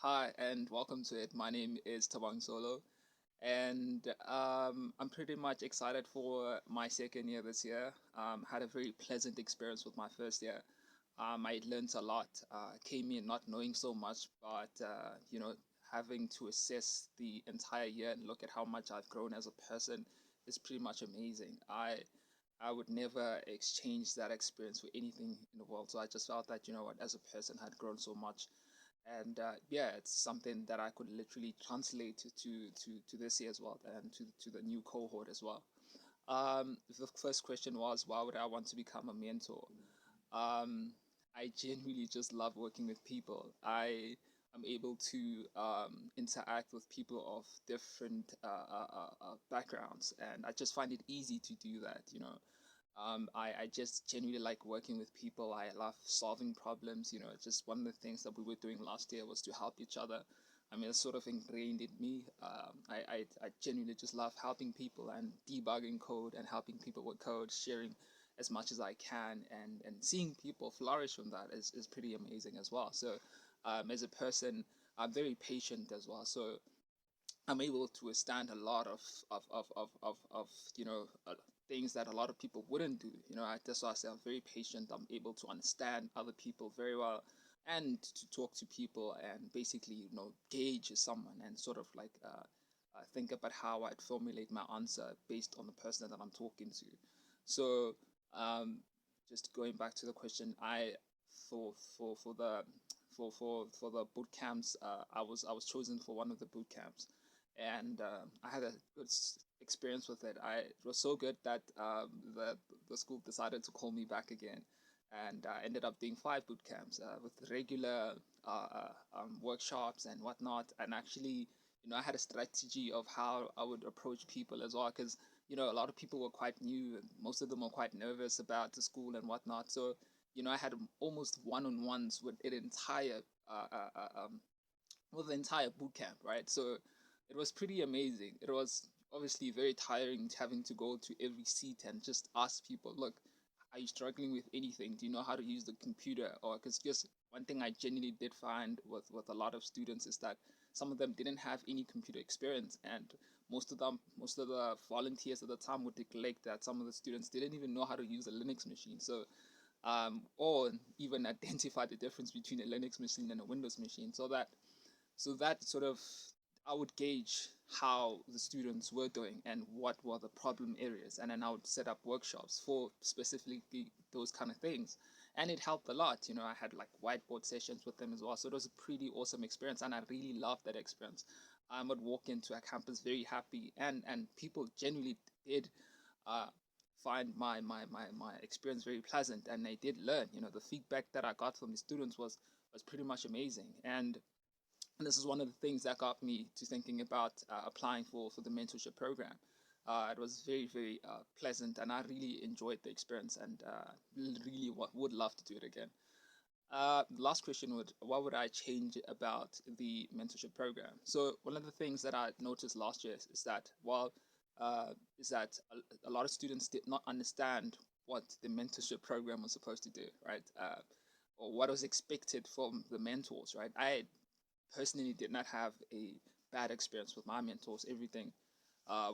Hi, and welcome to it. My name is Tabang Solo, and I'm pretty much excited for my second year this year. Had a very pleasant experience with my first year. I learned a lot. Came in not knowing so much, but having to assess the entire year and look at how much I've grown as a person is pretty much amazing. I would never exchange that experience for anything in the world. So I just felt that, as a person, had grown so much. And yeah, it's something that I could literally translate to this year as well, and to the new cohort as well. The first question was, why would I want to become a mentor? Um, I genuinely just love working with people. I am able to interact with people of different backgrounds, and I just find it easy to do that. I just genuinely like working with people. I love solving problems. It's just one of the things that we were doing last year was to help each other. I mean, it's sort of ingrained in me. I genuinely just love helping people and debugging code and helping people with code, sharing as much as I can, and seeing people flourish from that is pretty amazing as well. So, as a person, I'm very patient as well. So I'm able to withstand a lot of things that a lot of people wouldn't do. That's why I say I'm very patient. I'm able to understand other people very well and to talk to people and basically gauge someone and sort of like think about how I'd formulate my answer based on the person that I'm talking to. So um, just going back to the question, I for the for the boot camps, I was chosen for one of the boot camps, and I had a good experience with it. It was so good that the school decided to call me back again, and I ended up doing 5 boot camps with regular workshops and whatnot. And actually, I had a strategy of how I would approach people as well, because a lot of people were quite new, and most of them were quite nervous about the school and whatnot. So I had almost one-on-ones uh, uh, uh, um, with the entire boot camp, right? So it was pretty amazing. It was obviously very tiring having to go to every seat and just ask people, look, are you struggling with anything? Do you know how to use the computer? Or because just one thing I genuinely did find with a lot of students is that some of them didn't have any computer experience, and most of the volunteers at the time would neglect that some of the students didn't even know how to use a Linux machine. So or even identify the difference between a Linux machine and a Windows machine. So that sort of I would gauge how the students were doing and what were the problem areas, and then I would set up workshops for specifically those kind of things. And it helped a lot. I had like whiteboard sessions with them as well. So it was a pretty awesome experience, and I really loved that experience. I would walk into a campus very happy, and people genuinely did uh, find my experience very pleasant, and they did learn. The feedback that I got from the students was pretty much amazing. And this is one of the things that got me to thinking about applying for the mentorship program. It was very, very pleasant, and I really enjoyed the experience, and really would love to do it again. Last question would what would I change about the mentorship program? So one of the things that I noticed last year is that uh, a lot of students did not understand what the mentorship program was supposed to do, right? Or what was expected from the mentors, right? I personally did not have a bad experience with my mentors. Everything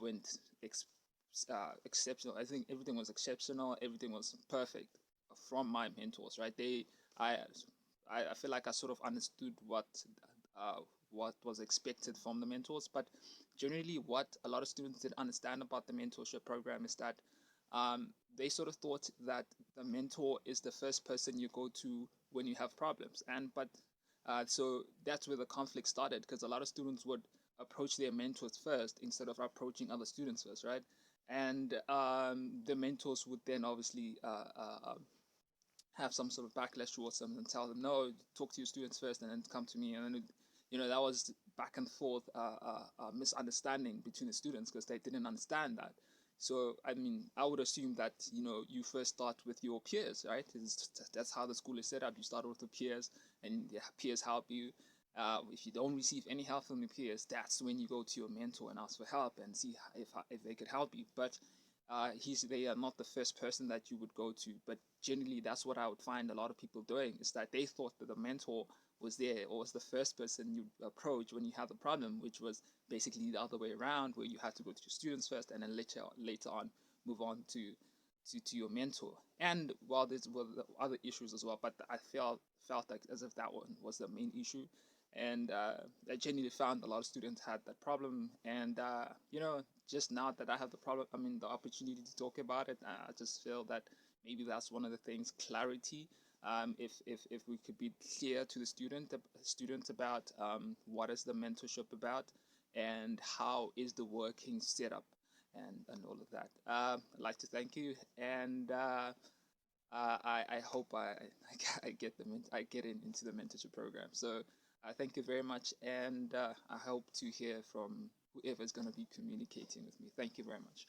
went exceptional. I think everything was exceptional. Everything was perfect from my mentors, right? I, I feel like I sort of understood what was expected from the mentors, but generally, what a lot of students didn't understand about the mentorship program is that um, they sort of thought that the mentor is the first person you go to when you have problems, so that's where the conflict started, because a lot of students would approach their mentors first instead of approaching other students first, right? And the mentors would then obviously have some sort of backlash towards them and tell them, no, talk to your students first and then come to me. And then, that was back and forth misunderstanding between the students because they didn't understand that. So, I mean, I would assume that, you first start with your peers, right? That's how the school is set up. You start with the peers and the peers help you. If you don't receive any help from your peers, that's when you go to your mentor and ask for help and see if they could help you. But they are not the first person that you would go to. But generally, that's what I would find a lot of people doing is that they thought that the mentor was there, or was the first person you approach when you have a problem, which was basically the other way around, where you had to go to your students first and then later on move on to your mentor. And while there's were other issues as well, but I felt like as if that one was the main issue. And I genuinely found a lot of students had that problem. And just now that I have the problem, I mean the opportunity to talk about it, I just feel that maybe that's one of the things, clarity. If we could be clear to the students about what is the mentorship about, and how is the working setup, and all of that. I'd like to thank you, and I hope I get I get into the mentorship program. So thank you very much, and I hope to hear from whoever is going to be communicating with me. Thank you very much.